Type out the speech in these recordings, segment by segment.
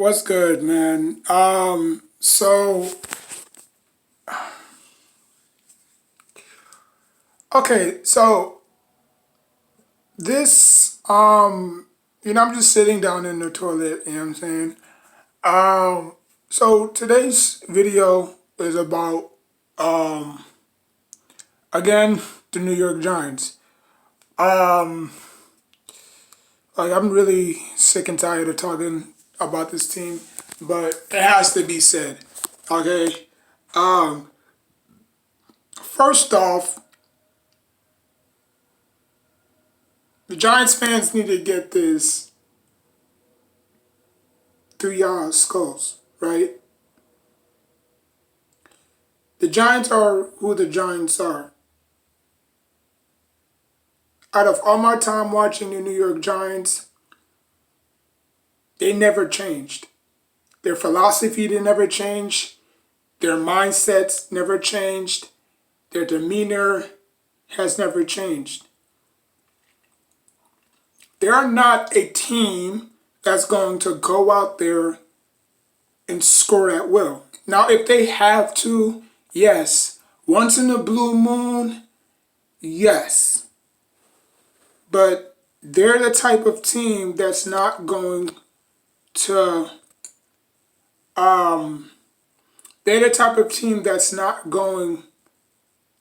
What's good, man? So this, I'm just sitting down in the toilet, you know what I'm saying? So today's video is about, um, again, the New York Giants. Um, I'm really sick and tired of talking about this team, but it has to be said, okay? Um, First off, the Giants fans need to get this through y'all skulls, right? The Giants are who the Giants are. Out of all my time watching the New York Giants, they never changed. Their philosophy did never change. Their mindsets never changed. Their demeanor has never changed. They are not a team that's going to go out there and score at will. Now, if they have to, yes. Once in a blue moon, yes. But they're the type of team that's not going to um they're the type of team that's not going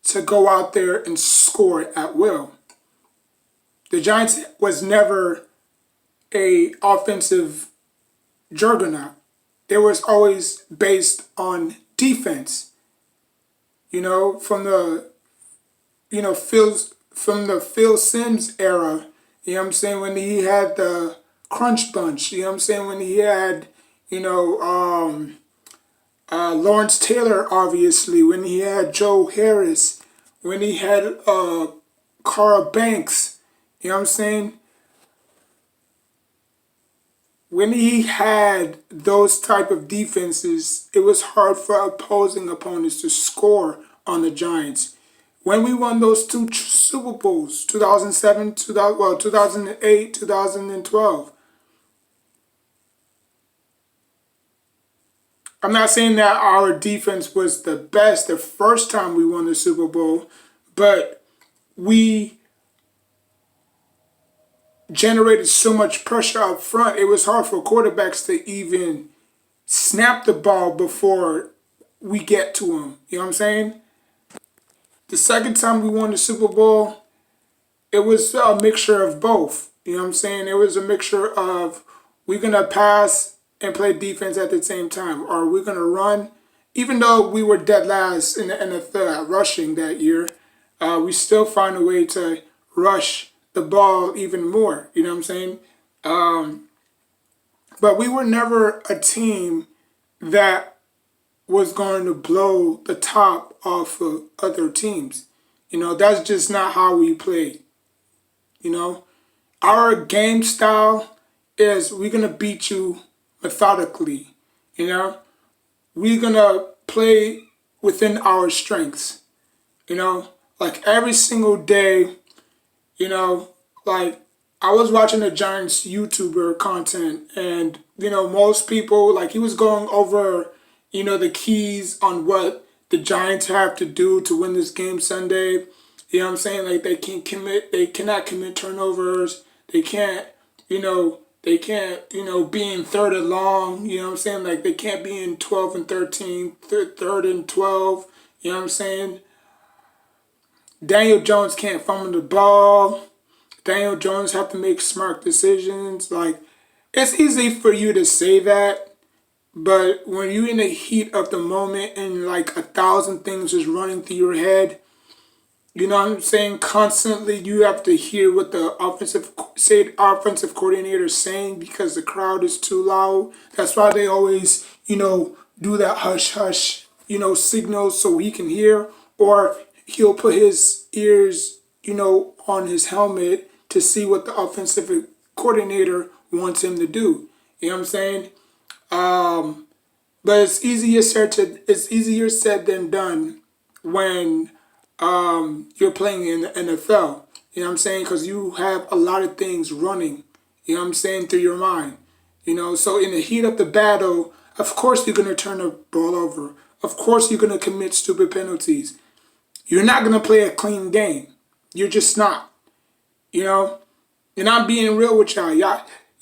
to go out there and score at will. The Giants was never a offensive juggernaut. They was always based on defense. From the Phil Simms era, you know what I'm saying, when he had the crunch bunch, you know what I'm saying, when he had, you know, Lawrence Taylor, obviously, when he had Joe Harris, when he had Carl Banks, you know what I'm saying? When he had those type of defenses, it was hard for opposing opponents to score on the Giants. When we won those two Super Bowls, 2007, 2008, 2012, I'm not saying that our defense was the best the first time we won the Super Bowl, but we generated so much pressure up front, it was hard for quarterbacks to even snap the ball before we get to them. You know what I'm saying? The second time we won the Super Bowl, it was a mixture of both. You know what I'm saying? It was a mixture of we're going to pass and play defense at the same time, or we're going to run. Even though we were dead last in the NFL at rushing that year, we still find a way to rush the ball even more. You know what I'm saying? Um, but we were never a team that was going to blow the top off of other teams. That's just not how we play. You know, our game style is we're going to beat you methodically. You know, we're going to play within our strengths. Like every single day, you know, like I was watching the Giants YouTuber content, and most people, like, he was going over, the keys on what the Giants have to do to win this game Sunday. You know what I'm saying? Like, they cannot commit turnovers. They can't, be in third and long. You know what I'm saying? Like, they can't be in 12 and 13, third and 12. You know what I'm saying? Daniel Jones can't fumble the ball. Daniel Jones have to make smart decisions. Like, it's easy for you to say that, but when you're in the heat of the moment and like a thousand things is running through your head, you know what I'm saying? Constantly, you have to hear what the offensive coordinator is saying because the crowd is too loud. That's why they always, do that hush hush, signal so he can hear, or he'll put his ears, on his helmet to see what the offensive coordinator wants him to do. You know what I'm saying? But it's easier said than done when you're playing in the NFL. You know what I'm saying? Because you have a lot of things running. You know what I'm saying, through your mind. So in the heat of the battle, of course you're gonna turn the ball over. Of course you're gonna commit stupid penalties. You're not gonna play a clean game. You're just not. You know, and I'm being real with y'all.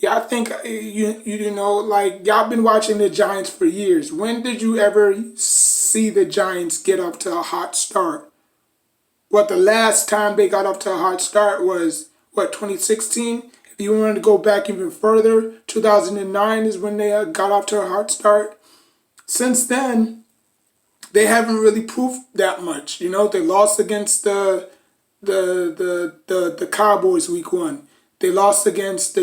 Y'all think like y'all been watching the Giants for years. When did you ever see the Giants get up to a hot start? What the last time they got up to a hot start was what 2016. If you wanted to go back even further, 2009 is when they got off to a hot start. Since then, they haven't really proved that much. They lost against the Cowboys week 1. They lost against the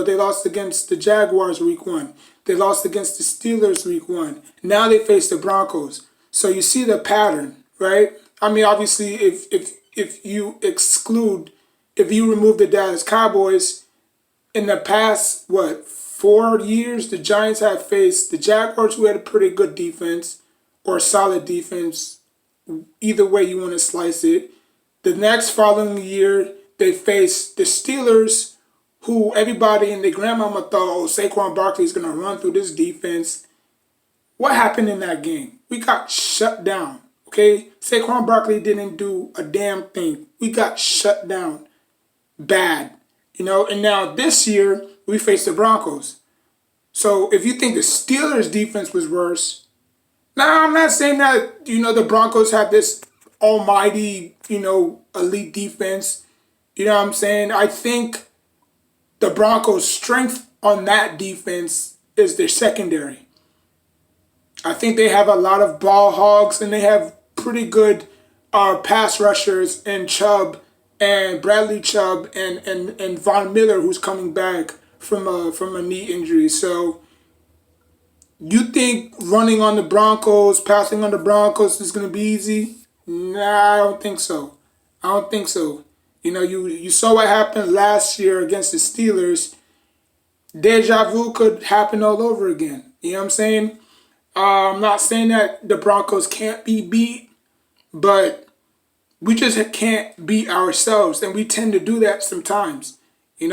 they lost against the Jaguars week 1. They lost against the Steelers week 1. Now they face the Broncos. So you see the pattern, right? I mean, obviously, if you remove the Dallas Cowboys, in the past 4 years, the Giants have faced the Jaguars, who had a pretty good defense or solid defense, either way you want to slice it. The next following year, they faced the Steelers, who everybody and their grandmama thought, oh, Saquon Barkley is going to run through this defense. What happened in that game? We got shut down, okay? Saquon Barkley didn't do a damn thing. We got shut down bad, and now this year, we face the Broncos. So if you think the Steelers' defense was worse, now I'm not saying that, the Broncos have this almighty, elite defense. You know what I'm saying? I think the Broncos' strength on that defense is their secondary. I think they have a lot of ball hogs, and they have pretty good pass rushers in Chubb and Bradley Chubb and Von Miller, who's coming back from a knee injury. So you think running on the Broncos, passing on the Broncos is going to be easy? Nah, I don't think so. I don't think so. You saw what happened last year against the Steelers. Deja vu could happen all over again. You know what I'm saying? I'm not saying that the Broncos can't be beat, but we just can't beat ourselves, and we tend to do that sometimes. We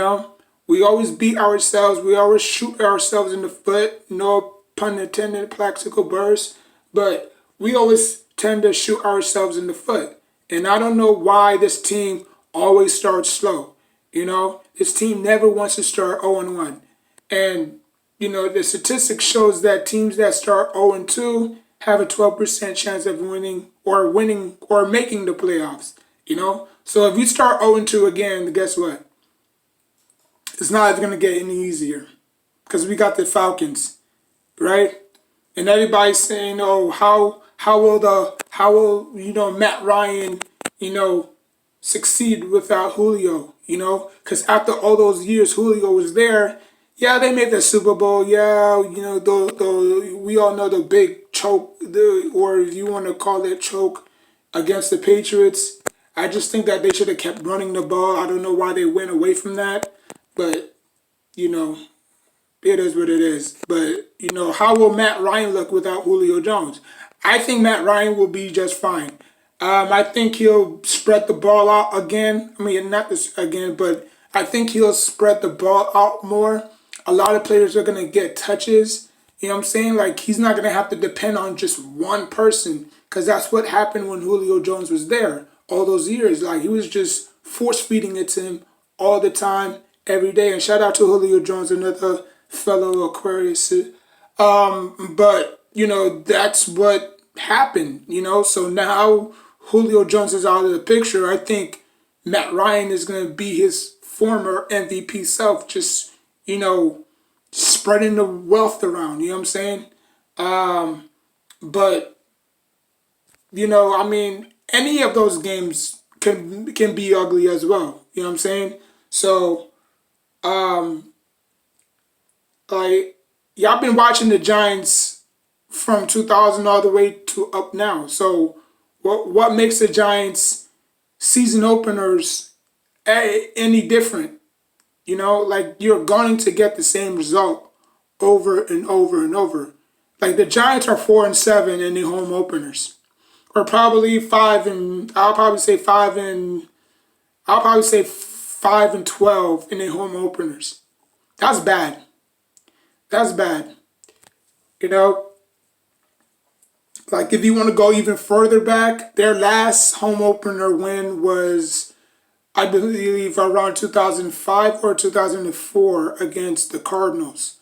always beat ourselves. We always shoot ourselves in the foot. No pun intended, plaxico burst. But we always tend to shoot ourselves in the foot. And I don't know why this team always starts slow. This team never wants to start 0-1. And, the statistics shows that teams that start 0-2 have a 12% chance of winning or making the playoffs. So if you start 0-2 again, guess what? It's not going to get any easier because we got the Falcons, right? And everybody's saying, "Oh, how will Matt Ryan, succeed without Julio?" Because after all those years Julio was there, yeah, they made the Super Bowl. Yeah, we all know the big choke, or if you want to call it choke, against the Patriots. I just think that they should have kept running the ball. I don't know why they went away from that, but it is what it is. But how will Matt Ryan look without Julio Jones? I think Matt Ryan will be just fine. I think he'll spread the ball out again. I mean, not this again, but I think he'll spread the ball out more. A lot of players are going to get touches. You know what I'm saying? Like, he's not going to have to depend on just one person, because that's what happened when Julio Jones was there all those years. Like, he was just force-feeding it to him all the time, every day. And shout out to Julio Jones, another fellow Aquarius. But, that's what happened, So now Julio Jones is out of the picture. I think Matt Ryan is going to be his former MVP self, just, spreading the wealth around, you know what I'm saying? But, I mean, any of those games can be ugly as well, you know what I'm saying? So, like, y'all been watching the Giants from 2000 all the way to up now. So, what makes the Giants season openers any different? Like, you're going to get the same result over and over and over. Like, the Giants are 4-7 in the home openers, or probably 5 and I'll probably say 5-12 in the home openers. That's bad. That's bad. You know, like if you want to go even further back, their last home opener win was, I believe, around 2005 or 2004 against the Cardinals,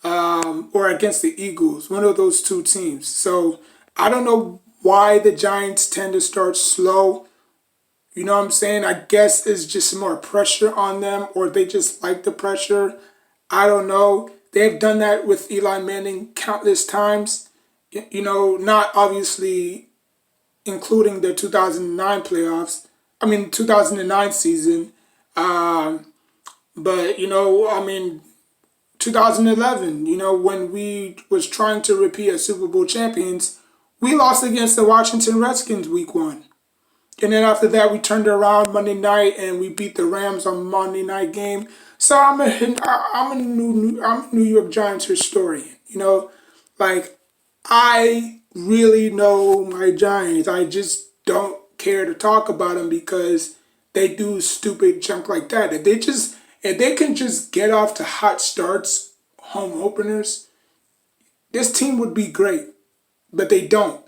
or against the Eagles, one of those two teams. So I don't know why the Giants tend to start slow. You know what I'm saying? I guess it's just more pressure on them, or they just like the pressure. I don't know. They've done that with Eli Manning countless times. You know, not obviously including the 2009 playoffs. I mean, 2009 season. Um, but, 2011, when we was trying to repeat as Super Bowl champions, we lost against the Washington Redskins week one. And then after that, we turned around Monday night and we beat the Rams on Monday night game. So I'm a New York Giants historian. Like I really know my Giants. I just don't care to talk about them because they do stupid junk like that. If they can just get off to hot starts, home openers, this team would be great. But they don't.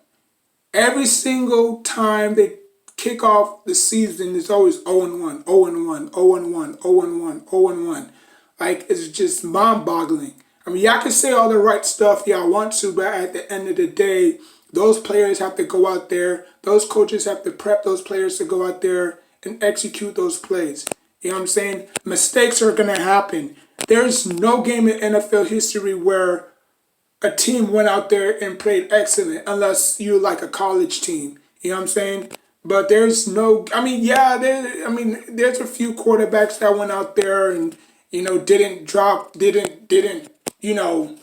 Every single time they kick off the season, it's always 0-1, 0-1, 0-1, 0-1, 0-1. Like, it's just mind-boggling. I mean, y'all can say all the right stuff y'all want to, but at the end of the day, those players have to go out there. Those coaches have to prep those players to go out there and execute those plays. You know what I'm saying? Mistakes are going to happen. There's no game in NFL history where a team went out there and played excellent unless you're like a college team. You know what I'm saying? But there's no, I mean, yeah, there's a few quarterbacks that went out there and, didn't drop, you know,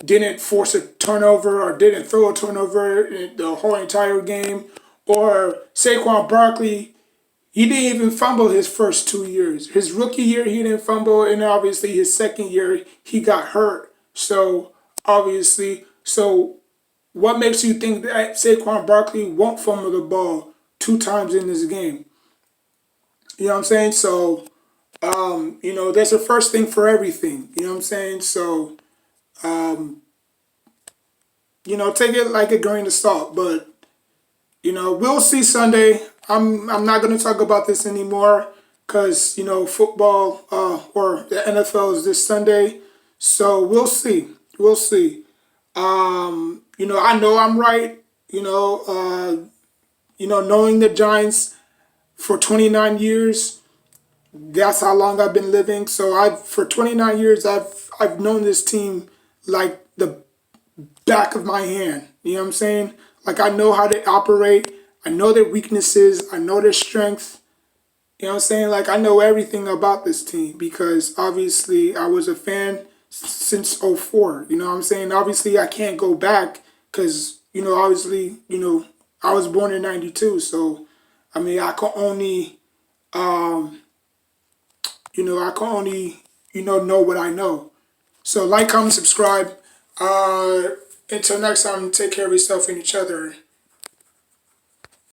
didn't force a turnover or didn't throw a turnover in the whole entire game. Or Saquon Barkley, he didn't even fumble his first 2 years. His rookie year, he didn't fumble, and obviously his second year, he got hurt. So, obviously, what makes you think that Saquon Barkley won't fumble the ball two times in this game? You know what I'm saying? So, there's a first thing for everything. You know what I'm saying? So, take it like a grain of salt. But, we'll see Sunday. I'm not going to talk about this anymore because, football or the NFL is this Sunday. So, we'll see. We'll see. I know I'm right. Knowing the Giants for 29 years, that's how long I've been living. So for 29 years, I've known this team like the back of my hand. You know what I'm saying? Like I know how they operate. I know their weaknesses. I know their strength. You know what I'm saying? Like I know everything about this team because obviously I was a fan since '04. You know what I'm saying? Obviously I can't go back because, obviously, I was born in '92. So, I mean, I can only, know what I know. So like, comment, subscribe. Until next time, take care of yourself and each other.